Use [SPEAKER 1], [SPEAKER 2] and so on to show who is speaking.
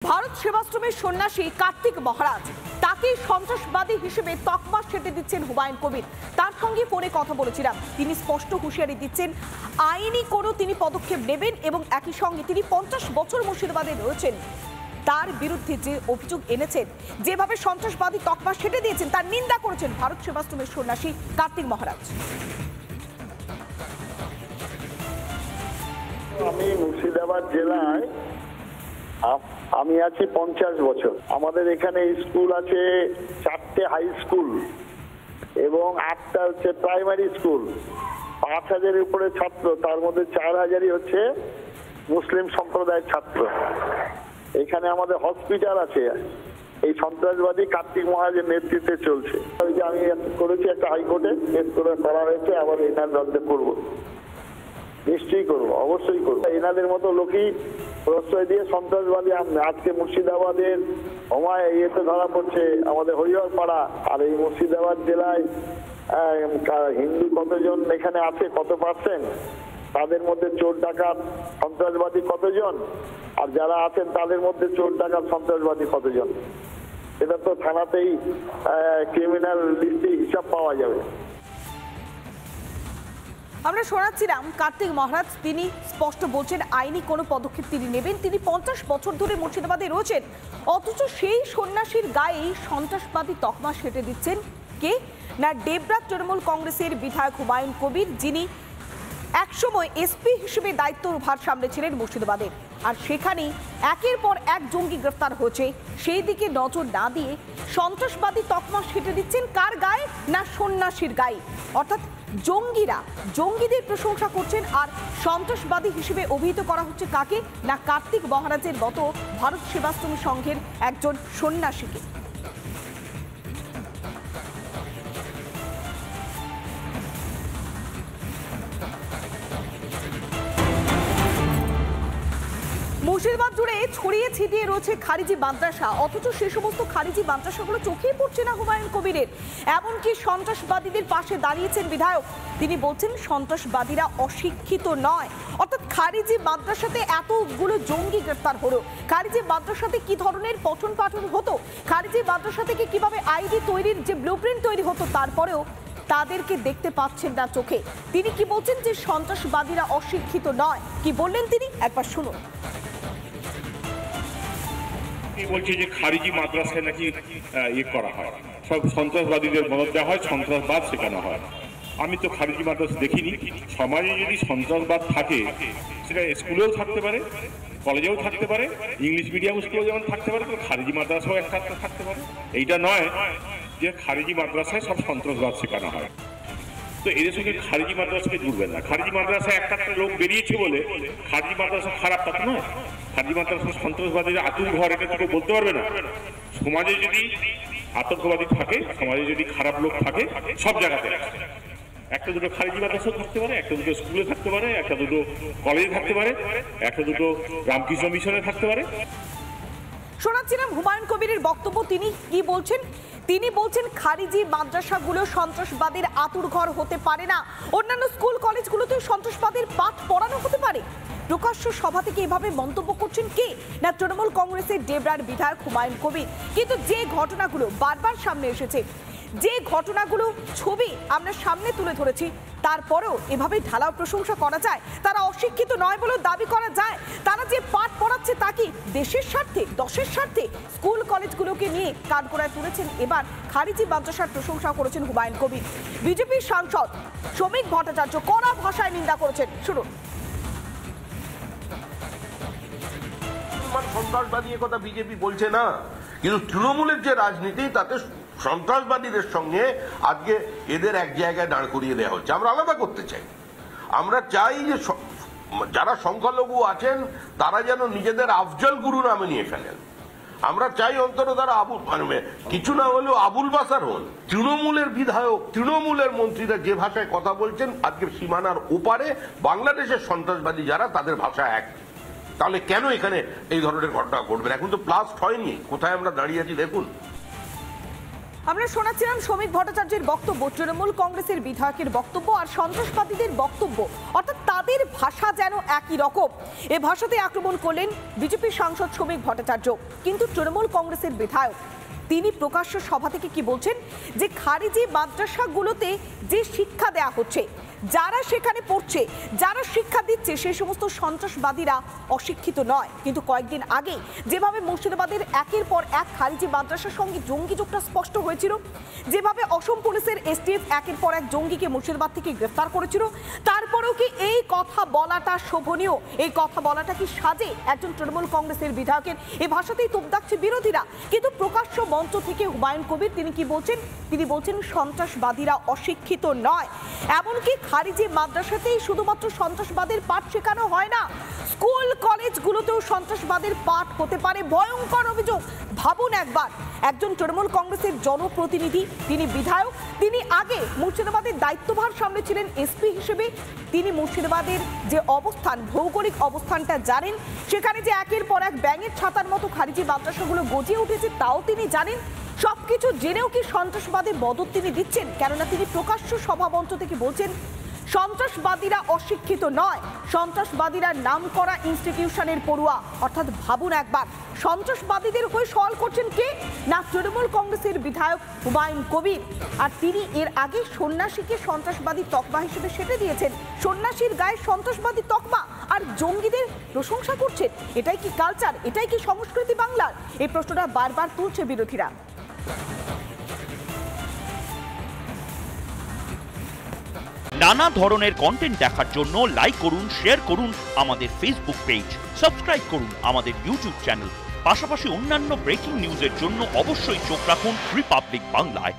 [SPEAKER 1] ভারত সেবাশ্রমের সন্ন্যাসী কার্তিক মহারাজ তাকে সন্ত্রাসবাদী হিসেবে তকমা সেটে দিচ্ছেন হুমায়ুন কবির। তার সঙ্গে ফোনে কথা বলেছিলাম, তিনি স্পষ্ট হুঁশিয়ারি দিচ্ছেন আইনি কোনো তিনি পদক্ষেপ নেবেন এবং একই সঙ্গে তিনি 50 বছর মুর্শিদাবাদে রয়েছেন। তার বিরুদ্ধে যে অভিযোগ এনেছেন, যেভাবে সন্ত্রাসবাদী তকমা সেটে দিয়েছেন, তার নিন্দা করেছেন ভারত সেবাশ্রমের সন্ন্যাসী কার্তিক মহারাজ।
[SPEAKER 2] আমি মুর্শিদাবাদ জেলায় আমি আছি 50 বছর। আমাদের এখানে স্কুল আছে 4টে হাই স্কুল এবং 8টা হচ্ছে প্রাইমারি স্কুল। 5000-এর উপরে ছাত্র, তার মধ্যে 4000-ই হচ্ছে মুসলিম সম্প্রদায়ের ছাত্র। এখানে আমাদের হসপিটাল আছে, এই সন্ত্রাসবাদী কার্তিক মহারাজের নেতৃত্বে চলছে। ওই যে আমি করেছি একটা হাইকোর্টে কেস করা হয়েছে, আবার এনার দণ্ডে করবো, নিশ্চয়ই করবো, অবশ্যই করবো। এনাদের মতো লোকই প্রশ্রয় দিয়ে সন্ত্রাসবাদী আজকে মুর্শিদাবাদের ইয়েতে ধরা পড়ছে, আমাদের হরিহর পাড়া। আর এই মুর্শিদাবাদ জেলায় হিন্দু কতজন এখানে আছে, কত পার্সেন্ট, তাদের মধ্যে চোর ডাকাত সন্ত্রাসবাদী কতজন, আর যারা আছেন তাদের মধ্যে চোর ডাকাত সন্ত্রাসবাদী কতজন, এটা তো থানাতেই ক্রিমিনাল লিস্টে হিসাব পাওয়া যাবে।
[SPEAKER 1] আমরা শোনাচ্ছিলাম কার্তিক মহারাজ, তিনি স্পষ্ট বলছেন আইনি কোনো পদক্ষেপ তিনি নেবেন। তিনি 50 বছর ধরে মুর্শিদাবাদে রয়েছেন, অথচ সেই সন্ন্যাসীর গায়েই সন্ত্রাসবাদী তকমা সেটে দিচ্ছেন কে না দেবরাজ তৃণমূল কংগ্রেসের বিধায়ক হুমায়ুন কবির, যিনি একসময় এসপি হিসেবে দায়িত্বভার সামলেছিলেন মুর্শিদাবাদের। আর সেখানেই একের পর এক জঙ্গি গ্রেফতার হয়েছে, সেই দিকে নজর না দিয়ে সন্ত্রাসবাদী তকমা সেটে দিচ্ছেন কার গায়ে না সন্ন্যাসীর গায়ে। অর্থাৎ জঙ্গিদের প্রশংসা করছেন আর সন্ত্রাসবাদী হিসেবে অভিহিত করা হচ্ছে কাকে না কার্তিক মহারাজের মতো ভারত সেবাশ্রম সংঘের একজন সন্ন্যাসীকে। মুর্শিদাবাদ জুড়ে ছড়িয়ে ছিটিয়ে রয়েছে খারিজি মাদ্রাসা, অথচ সে সমস্ত খারিজি মাদ্রাসাগুলো চোখেই পড়ছে না হুমায়ুন কবিরের। এমনকি সন্ত্রাসবাদীদের পাশে দাঁড়িয়েছেন বিধায়ক, তিনি বলছেন সন্ত্রাসবাদীরা অশিক্ষিত নয়। অর্থাৎ খারিজি মাদ্রাসাতে এতগুলো জঙ্গি গ্রেফতার হলো, খারিজি মাদ্রাসাতে কি ধরনের পঠন পাঠন হতো, খারিজি মাদ্রাসা থেকে কিভাবে আইডি তৈরির যে ব্লুপ্রিন্ট তৈরি হতো, তারপরেও তাদেরকে দেখতে পাচ্ছেন না চোখে। তিনি কি বলছেন যে সন্ত্রাসবাদীরা অশিক্ষিত নয়, কি বললেন তিনি, একবার শুনুন।
[SPEAKER 3] বলছে যে খারিজি মাদ্রাসায় নাকি ইয়ে করা হয়, সব সন্ত্রাসবাদীদের মদত দেওয়া হয়, সন্ত্রাসবাদ শেখানো হয়। আমি তো খারিজি মাদ্রাসা দেখিনি। সমাজে যদি সন্ত্রাসবাদ থাকে, সেটা স্কুলেও থাকতে পারে, কলেজেও থাকতে পারে, ইংলিশ মিডিয়াম স্কুলেও যেমন থাকতে পারে, তো খারিজি মাদ্রাসাও একটা থাকতে পারে। এইটা নয় যে খারিজি মাদ্রাসায় সব সন্ত্রাসবাদ শেখানো হয়। তো এদের সঙ্গে খারিজি মাদ্রাসাকে জুড়বেন না। খারিজি মাদ্রাসায় একটা লোক বেরিয়েছে বলে খারিজি মাদ্রাসা খারাপ তা তো নয়। খারিজি মাদ্রাসা সন্ত্রাসবাদীরা আতুর ঘর, এটা কেউ বলতে পারবে না। সমাজে যদি আতঙ্কবাদী থাকে, সমাজে যদি খারাপ লোক থাকে, সব জায়গাতে একটা দুটো খারিজি মাদ্রাসাও থাকতে পারে, একটা দুটো স্কুলে থাকতে পারে, একটা দুটো কলেজে থাকতে পারে, একটা দুটো রামকৃষ্ণ মিশনে থাকতে পারে।
[SPEAKER 1] শোনাচ্ছিলাম হুমায়ুন কবিরের বক্তব্য, তিনি কি বলছেন। তিনি বলছেন খারিজি মাদ্রাসাগুলো সন্ত্রাসবাদের আতুর ঘর হতে পারে না, অন্যান্য স্কুল কলেজগুলোতে সন্ত্রাসবাদের পাঠ পড়ানো হতে পারে। প্রকাশ্য সভা থেকে এভাবে মন্তব্য করছেন কে না তৃণমূল কংগ্রেসের ডেবরার বিধায়ক হুমায়ুন কবির। কিন্তু যে ঘটনাগুলো বারবার সামনে এসেছে, যে ঘটনাগুলো ছবি আমরা সামনে তুলে ধরেছি, তারপরেও এভাবে ঢালাও প্রশংসা করা যায়, তারা অশিক্ষিত নয় বলেও দাবি করা যায়। তারা যে পাঠ পড়াচ্ছে তা কি দেশের স্বার্থে, দশের স্বার্থে? স্কুল কলেজগুলোকে নিয়ে কাঠগড়ায় তুলেছেন, এবার খারিজি মাদ্রাসার প্রশংসা করেছেন হুমায়ুন কবির। বিজেপির সাংসদ শ্রমিক ভট্টাচার্য কড়া ভাষায় নিন্দা করেছেন, শুনুন।
[SPEAKER 4] সন্ত্রাসবাদী কথা বিজেপি বলছে না, কিন্তু তৃণমূলের যে রাজনীতি, তাতে সন্ত্রাসবাদীদের সঙ্গে আজকে এদের এক জায়গায় দাঁড় করিয়ে দেওয়া হচ্ছে। আমরা আলাদা করতে চাই। আমরা চাই যে যারা সংখ্যালঘু আছেন তারা যেন নিজেদের আফজল গুরু নামে নিয়ে ফেলেন। আমরা চাই অন্তত তারা কিছু না হলেও আবুল বাসার হন। তৃণমূলের বিধায়ক, তৃণমূলের মন্ত্রীরা যে ভাষায় কথা বলছেন, আজকে সীমানার ওপারে বাংলাদেশের সন্ত্রাসবাদী যারা, তাদের ভাষা এক। তাহলে কেন এখানে এই ধরনের ঘটনা ঘটবে? এখন তো প্লাস্ট হয়নি, কোথায় আমরা দাঁড়িয়ে আছি দেখুন।
[SPEAKER 1] আমরা শোনাচ্ছিলাম শ্রমিক ভট্টাচার্যের বক্তব্য, তৃণমূল কংগ্রেসের বিধায়কের বক্তব্য আর সন্ত্রাসবাদীদের বক্তব্য, অর্থাৎ তাদের ভাষা যেন একই রকম। এ ভাষাতে আক্রমণ করলেন বিজেপি সাংসদ শ্রমিক ভট্টাচার্য। কিন্তু তৃণমূল কংগ্রেসের বিধায়ক তিনি প্রকাশ্য সভা থেকে কি বলছেন, যে খারিজি মাদ্রাসাগুলোতে যে শিক্ষা দেয়া হচ্ছে, যারা সেখানে পড়ছে, যারা শিক্ষা দিচ্ছে, সেই সমস্ত সন্ত্রাসবাদীরা অশিক্ষিত নয়। কিন্তু কয়েকদিন আগে যেভাবে মুর্শিদাবাদের একের পর এক খারিজি মাদ্রাসার সঙ্গে জঙ্গি যোগটা স্পষ্ট হয়েছিল, যেভাবে অসম পুলিশের এসটিএফ একের পর এক জঙ্গিকে মুর্শিদাবাদ থেকে গ্রেফতার করেছিল, তারপরেও কি এই কথা বলাটা শোভনীয়? এই কথা বলাটা কি সাজে একজন তৃণমূল কংগ্রেসের বিধায়কের? এই ভাষাতেই তোপ দাগছে বিরোধীরা। কিন্তু প্রকাশ্য মঞ্চ থেকে হুমায়ুন কবির তিনি কি বলছেন? তিনি বলছেন সন্ত্রাসবাদীরা অশিক্ষিত নয়। এমনকি খারিজি মাদ্রাসাতেই শুধুমাত্র সন্ত্রাসবাদের পাঠ শেখানো হয় না, স্কুল কলেজগুলোতেও সন্ত্রাসবাদের পাঠ হতে পারে। ভয়ঙ্কর অভিযোগ। ভাবুন একবার, একজন তৃণমূল কংগ্রেসের জনপ্রতিনিধি, তিনি বিধায়ক, তিনি আগে মুর্শিদাবাদের দায়িত্বভার সামলেছিলেন এসপি হিসেবে। তিনি মুর্শিদাবাদের যে অবস্থান, ভৌগোলিক অবস্থানটা জানেন, সেখানে যে একের পর এক ব্যাঙের ছাতার মতো খারিজি মাদ্রাসাগুলো গজিয়ে উঠেছে তাও তিনি জানেন। সবকিছু জেনেও কি সন্ত্রাসবাদের মদত তিনি দিচ্ছেন? কেননা তিনি প্রকাশ্য সভামঞ্চ থেকে বলছেন সন্ত্রাসবাদীরা অশিক্ষিত নয়, সন্ত্রাসবাদীরা নাম করা ইনস্টিটিউশনের পড়ুয়া। অর্থাৎ ভাবুন একবার, সন্ত্রাসবাদীদের হয়ে সওয়াল করছেন কে? না তৃণমূল কংগ্রেসের বিধায়ক হুমায়ুন কবির। আর তিনি এর আগে সন্ন্যাসীকে সন্ত্রাসবাদী তকমা হিসেবে সেটে দিয়েছেন। সন্ন্যাসীর গায়ে সন্ত্রাসবাদী তকমা আর জঙ্গিদের প্রশংসা করছেন। এটাই কি কালচার? এটাই কি সংস্কৃতি বাংলার? এই প্রশ্নটা বারবার তুলছে বিরোধীরা।
[SPEAKER 5] নানা ধরনের কন্টেন্ট দেখার জন্য লাইক করুন, শেয়ার করুন আমাদের ফেসবুক পেজ, সাবস্ক্রাইব করুন আমাদের ইউটিউব চ্যানেল। পাশাপাশি অন্যান্য ব্রেকিং নিউজের জন্য অবশ্যই চোখ রাখুন রিপাবলিক বাংলায়।